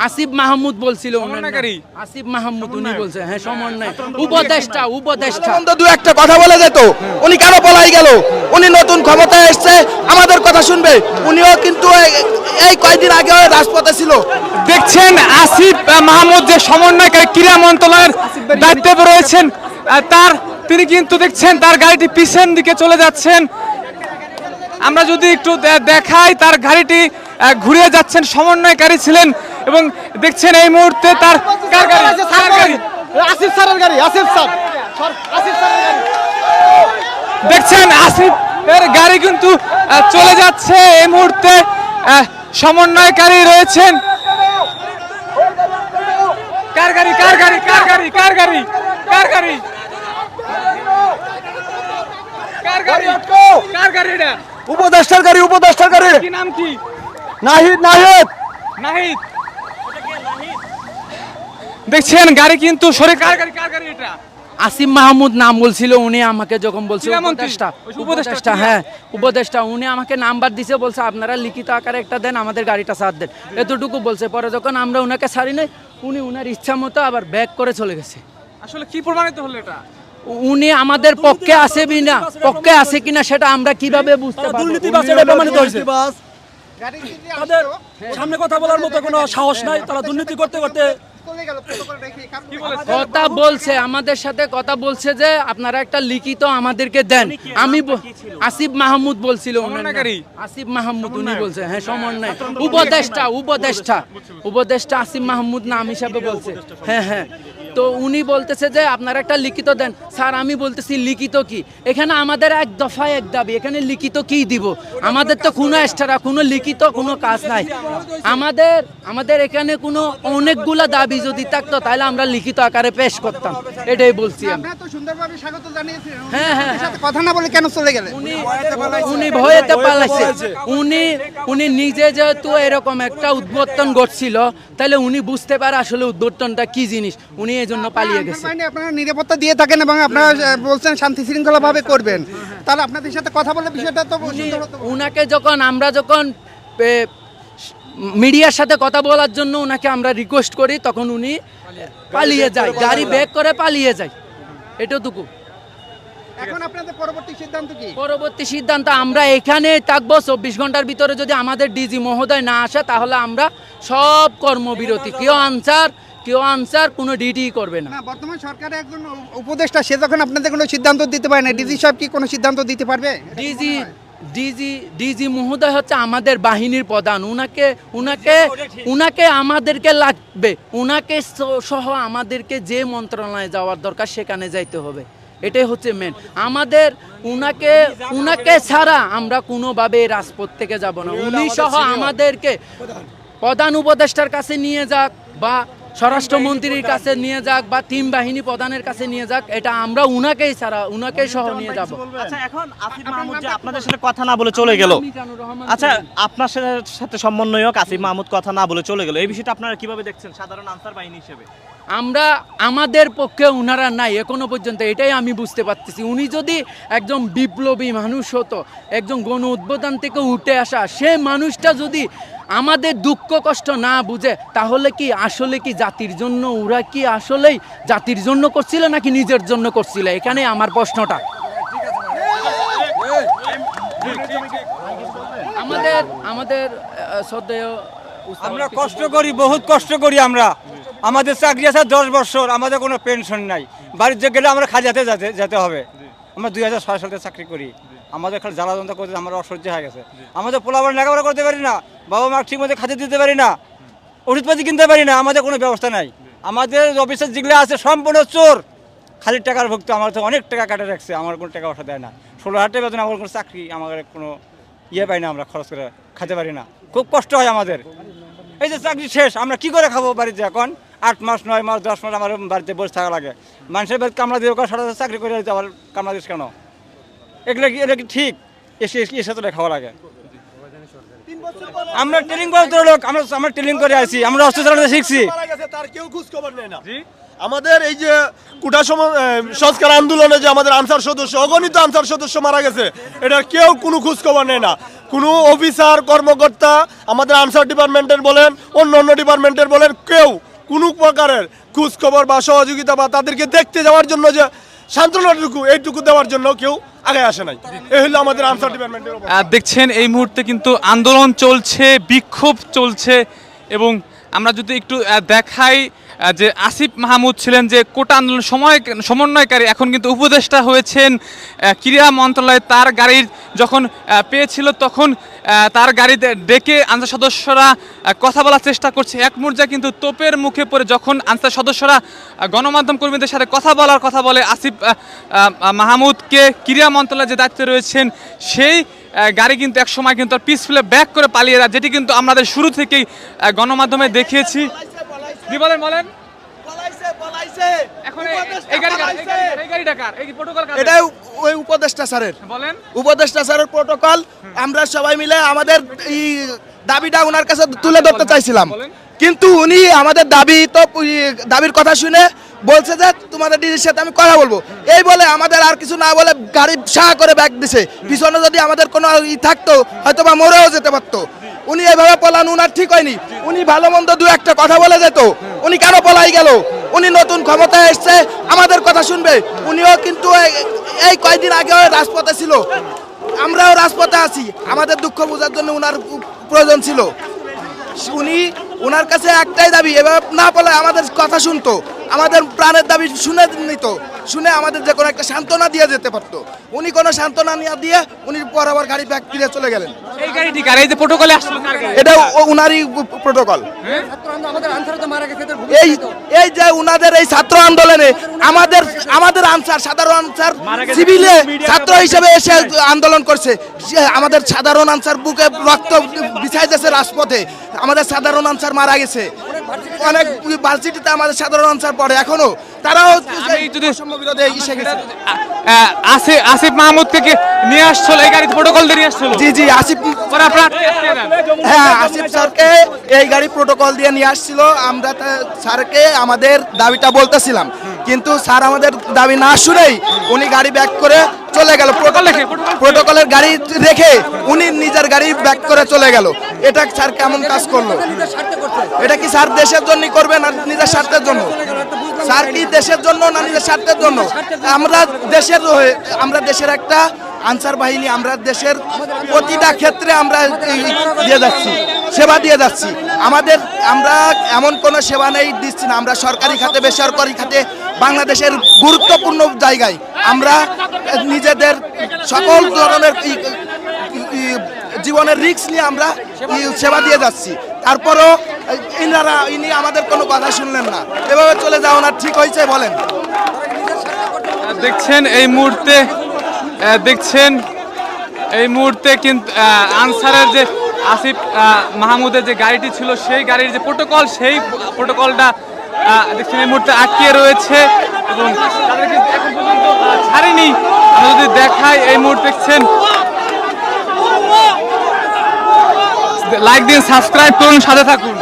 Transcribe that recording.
আসিফ মাহমুদ বলছিল, আসিফ মাহমুদ উনি বলছে, হ্যাঁ সমন্বয় উপদেষ্টা। দু একটা কথা বলে যেত, উনি কেন পলাই গেল? উনি নতুন ক্ষমতায় এসছে, আমাদের কথা শুনবে। উনিও কিন্তু এই কয়েকদিন আগে রাজপথে ছিল। দেখছেন আসিফ মাহমুদ যে সমন্বয়কারী ক্রীড়া মন্ত্রণালয়ের দায়িত্বে রয়েছেন, তিনি কিন্তু দেখছেন তার গাড়িটি পিছন দিকে চলে যাচ্ছেন। আমরা যদি একটু দেখাই, তার গাড়িটি ঘুরিয়ে যাচ্ছেন, সমন্বয়কারী ছিলেন এবং দেখছেন এই মুহূর্তে তার গাড়ি আসিফ স্যারের গাড়ি, আসিফ স্যার, দেখছেন আসিফের গাড়ি কিন্তু চলে যাচ্ছে। এই মুহূর্তে সমন্বয়কারী রয়েছেন। কার গাড়ি এটা? উপদেষ্টার গাড়ি, উপদেষ্টার গাড়ি। কি নাম কি? নাহিদ। দেখছেন গাড়ি কিন্তু সরে। কার গাড়ি এটা? আসিফ মাহমুদ নাম বলছিল উনি আমাকে, যখন বলছে উপদেষ্টা, হ্যাঁ উপদেষ্টা, উনি আমাকে নাম্বার দিছে, বলছে আপনারা লিখিত আকারে একটা দেন, আমাদের গাড়িটা ছাড় দেন, এতটুকু বলছে। পরে যখন আমরা উনাকে ছাড়ি নাই, উনি উনার ইচ্ছা মতো আবার ব্যাক করে চলে গেছে। আসলে কি প্রমাণিত হলো এটা? উনি আমাদের পক্ষে আছে কিনা সেটা আমরা কিভাবে বুঝতে পারবো? দুর্নীতিবাজ এটা প্রমাণিত হয়েছে। তাদের সামনে কথা বলার মতো কোনো সাহস নাই, তারা দুর্নীতি করতে করতে কথা বলছে, আমাদের সাথে কথা বলছে যে আপনারা একটা লিখিত আমাদেরকে দেন। আমি আসিফ মাহমুদ বলছিল, আসিফ মাহমুদ উনি বলছে, হ্যাঁ সমন্বয় উপদেষ্টা আসিফ মাহমুদ নাম হিসাবে বলছে, হ্যাঁ। তো উনি বলতেছে যে আপনারা একটা লিখিত দেন। স্যার আমি বলতেছি লিখিত কি? এখানে আমাদের এক দফায় এক দাবি, এখানে লিখিত কি দিব? আমাদের তো কোনো এক্সট্রা কোনো লিখিত কোনো কাজ নাই। আমাদের এখানে কোনো অনেকগুলা দাবি যদি থাকতো তাহলে আমরা লিখিত আকারে পেশ করতাম, এটাই বলছি। আপনারা তো সুন্দরভাবে স্বাগত জানিয়েছিলেন, হ্যাঁ। সাথে কথা না বলে কেন চলে গেলেন? উনি ভয়েতে পালাইছে। উনি নিজে যেহেতু এরকম একটা উদ্বোধন ঘটছিল, তাহলে উনি বুঝতে পারে আসলে উদ্বোধনটা কি জিনিস, উনি এই জন্য পালিয়ে গেছে। আপনারা নিরাপত্তা দিয়ে থাকেন এবং আপনারা বলছেন শান্তি শৃঙ্খলা ভাবে করবেন, তাহলে আপনাদের সাথে কথা বলে বিষয়টা তো উনাকে আমরা যখন মিডিয়ার সাথে কথা বলার জন্য উনাকে আমরা রিকোয়েস্ট করি, তখন উনি পালিয়ে যায়, গাড়ি ব্যাক করে পালিয়ে যায়, এটুকু। এখন আপনাদের পরবর্তী সিদ্ধান্ত কি? পরবর্তী সিদ্ধান্ত আমরা এখানে থাকবো 24 ঘন্টার ভিতরে। যদি আমাদের ডিজি মহোদয় না আসে তাহলে আমরা সব কর্মবিরতি, কেউ আনসার কোনো ডিটি করবে না। বর্তমান সরকারের একজন উপদেষ্টা, সে যখন আপনাদের কোনো সিদ্ধান্ত দিতে পারে না, ডিজি সাহেব কি কোনো সিদ্ধান্ত দিতে পারবে? ডিজি মহোদয় হচ্ছে আমাদের বাহিনীর প্রধান, উনাকে আমাদেরকে লাগবে, উনাকে সহ আমাদেরকে যে মন্ত্রণালয়ে যাওয়ার দরকার সেখানে যাইতে হবে, এটাই হচ্ছে মেন। আমাদের উনাকে ছাড়া আমরা কোনোভাবে রাজপথ থেকে যাব না। উনি সহ আমাদেরকে প্রধান উপদেষ্টার কাছে নিয়ে যাক বা স্বরাষ্ট্রমন্ত্রীর কাছে নিয়ে যাক বা তিন বাহিনী প্রধানের কাছে নিয়ে যাক, এটা আমরা উনাকেই সহ নিয়ে যাব। আচ্ছা, এখন আসিফ মাহমুদ যে আপনাদের সাথে কথা না বলে চলে গেল, আচ্ছা আপনার সাথে সমন্বয়ক আসিফ মাহমুদ কথা না বলে চলে গেল, এই বিষয়টা আপনারা কিভাবে দেখছেন সাধারণ আনসার বাহিনী হিসেবে? আমাদের পক্ষে উনারা নাই এখনো পর্যন্ত, এটাই আমি বুঝতে পারতেছি। উনি যদি একজন বিপ্লবী মানুষ হতো, একজন গণ উদ্বোধন থেকে উঠে আসা সে মানুষটা যদি আমাদের দুঃখ কষ্ট না বুঝে, তাহলে কি আসলে কি জাতির জন্য, ওরা কি আসলেই জাতির জন্য করছিল নাকি নিজের জন্য করছিল? এখানে আমার প্রশ্নটা। আমাদের শ্রদ্ধেয়, আমরা কষ্ট করি, বহুত কষ্ট করি আমরা। আমাদের চাকরি আছে 10 বছর, আমাদের কোনো পেনশন নাই। বাড়িতে গেলে আমরা খাজাতে যেতে হবে। আমরা 2006 সালে চাকরি করি, আমাদের খালি জ্বালা যন্ত্রণা করতে আমরা অসহ্য হয়ে গেছে। আমাদের পোলাপান লেখাপড়া করতে পারি না, বাবা মা ঠিক মতো খাতে দিতে পারি না, ওষুধপাতি কিনতে পারি না, আমাদের কোনো ব্যবস্থা নাই। আমাদের অফিসের যেগুলো আছে সম্পূর্ণ চোর, খালি টাকার ভুক্ত। আমার তো অনেক টাকা কাটে রাখছে, আমার কোনো টাকা পয়সা দেয় না। 16,000 বেতন, আমার কোনো চাকরি, আমাদের কোনো পাই না, আমরা খরচ করে খেতে পারি না, খুব কষ্ট হয় আমাদের। এই যে চাকরি শেষ, আমরা কি করে খাবো বাড়িতে? এখন 8 মাস 9 মাস 10 মাস আমার বাড়িতে বসে থাকা লাগে। মানুষের বাড়িতে কামলা দিয়ে সারা চাকরি করে দিতে, আবার কামলা দিস কেন? এটা কি ঠিক? এসে তো খাওয়া লাগে। আমরা ট্রেনিং করে লোক, আমরা ট্রেনিং করে আসি, আমরা অস্ত্র চালাতে শিখছি। আমাদের এই যে সংস্কার আন্দোলনে যে আমাদের আনসার সদস্য, অগণিত আনসার সদস্য মারা গেছে, এটার কেউ কোনো খোঁজ খবর নেয় না। কোনো অফিসার কর্মকর্তা আমাদের আনসার ডিপার্টমেন্টের বলেন, অন্য অন্য ডিপার্টমেন্টের বলেন, কেউ কোনো প্রকারের খোঁজ খবর বা সহযোগিতা বা তাদেরকে দেখতে যাওয়ার জন্য যে সান্ত্বনাটুকু এইটুকু দেওয়ার জন্য কেউ আগে আসে নাই। এই হলো আমাদের আনসার ডিপার্টমেন্টের অবস্থা। দেখছেন এই মুহূর্তে কিন্তু আন্দোলন চলছে, বিক্ষোভ চলছে, এবং আমরা যদি একটু দেখাই যে আসিফ মাহমুদ ছিলেন যে কোটা আন্দোলন সমন্বয়কারী, এখন কিন্তু উপদেষ্টা হয়েছেন ক্রীড়া মন্ত্রণালয়। তার গাড়ির যখন পেয়েছিল তখন তার গাড়িতে ডেকে আনসার সদস্যরা কথা বলার চেষ্টা করছে। এক পর্যায়ে কিন্তু তোপের মুখে পড়ে যখন আনসার সদস্যরা গণমাধ্যম কর্মীদের সাথে কথা বলে আসিফ মাহমুদকে ক্রীড়া মন্ত্রণালয়ে যে দায়িত্বে রয়েছেন সেই গাড়ি কিন্তু এক সময় কিন্তু পিস ফেলে ব্যাক করে পালিয়ে যায়, যেটি কিন্তু আমাদের শুরু থেকেই গণমাধ্যমে দেখিয়েছি। বলেন এখন এই গাড়িটা কার? এই প্রটোকল কার? এটা ওই উপদেষ্টা স্যারের, বলেন। উপদেষ্টা স্যারের প্রটোকল। আমরা সবাই মিলে আমাদের এই দাবিটা ওনার কাছে তুলে ধরতে চাইছিলাম, কিন্তু উনি আমাদের দাবির কথা শুনে বলছে যে তোমাদের ডিজির সাথে আমি কথা বলবো, এই বলে আমাদের আর কিছু না বলে গাড়ি সাহা করে ব্যাক দিছে। পিছনে যদি আমাদের কোনো থাকতো হয়তো বা মরেও যেতে পারতো। উনি এইভাবে পলানো উনার ঠিক হয়নি। উনি ভালো মন্দ দু একটা কথা বলে যেত, উনি কেন পলাই গেল? উনি নতুন ক্ষমতায় এসছে, আমাদের কথা শুনবে। উনিও কিন্তু এই কয়েকদিন আগে রাজপথে ছিল, আমরাও রাজপথে আছি। আমাদের দুঃখ বোঝার জন্য উনার প্রয়োজন ছিল। উনার কাছে একটাই দাবি, এভাবে না বলে আমাদের কথা শুনতো, আমাদের প্রাণের দাবি শুনে নিত, শুনে আমাদের যে কোনো একটা সান্ত্বনা দিয়ে যেতে পারতো। উনি কোনো সান্ত্বনা না দিয়ে উনি বরাবর গাড়ি ব্যাক ফিরে চলে গেলেন। এই গাড়িটি কার? এই যে প্রটোকলে আসলো কার গাড়ি? এটা উনারই প্রটোকল। এই যে উনাদের এই ছাত্র আন্দোলনে আমাদের আনসার, সাধারণ আনসার সিভিলে ছাত্র হিসেবে এসে আন্দোলন করছে। আমাদের সাধারণ আনসার বুকে রক্ত বিছাইতেছে রাজপথে, আমাদের সাধারণ আনসার মারা গেছে। অনেক ভার্সিটিতে আমাদের সাধারণ আনসার পড়ে এখনো, তারাও বিরোধী এসে গেছে। আসিফ মাহমুদকে নিয়ে আসছিল এই গাড়িতে, প্রটোকল দিয়ে নিয়ে আসছিল। জি আসিফ, হ্যাঁ আসিফ স্যারকে এই গাড়ি প্রটোকল দিয়ে নিয়ে আসছিল। আমরা স্যারকে আমাদের দাবিটা বলতেছিলাম, কিন্তু স্যার আমাদের দাবি না শুনেই উনি গাড়ি ব্যাক করে চলে গেল। প্রটোকলের গাড়ি রেখে উনি নিজের গাড়ি ব্যাক করে চলে গেল। এটা স্যার কেমন কাজ করলো? এটা কি স্যার দেশের জন্য করবে না নিজের স্বার্থের জন্য? স্যার কি দেশের জন্য না নিজের স্বার্থের জন্য? আমরা দেশের একটা আনসার বাহিনী, আমরা দেশের প্রতিটা ক্ষেত্রে আমরা দিয়ে যাচ্ছি, সেবা দিয়ে যাচ্ছি। আমরা এমন কোনো সেবা নেই দিচ্ছি না। আমরা সরকারি খাতে, বেসরকারি খাতে, বাংলাদেশের গুরুত্বপূর্ণ জায়গায় আমরা নিজেদের সকল ধরনের জীবনের রিস্ক নিয়ে আমরা সেবা দিয়ে যাচ্ছি। তারপরও ইনি আমাদের কোনো কথা শুনলেন না, এভাবে চলে যাওয়া না ঠিক হয়েছে বলেন? দেখছেন এই মুহূর্তে কিন্তু আনসারের যে আসিফ মাহমুদের যে গাড়িটি ছিল সেই গাড়ির যে প্রটোকল, সেই প্রটোকলটা দেখছেন এই মুহূর্তে আটকে রয়েছে এবং তাদের কিন্তু এখন পর্যন্ত ছাড়েনি। আমরা যদি দেখাই এই মুহূর্তে দেখছেন, লাইক দিন, সাবস্ক্রাইব করুন, সাথে থাকুন।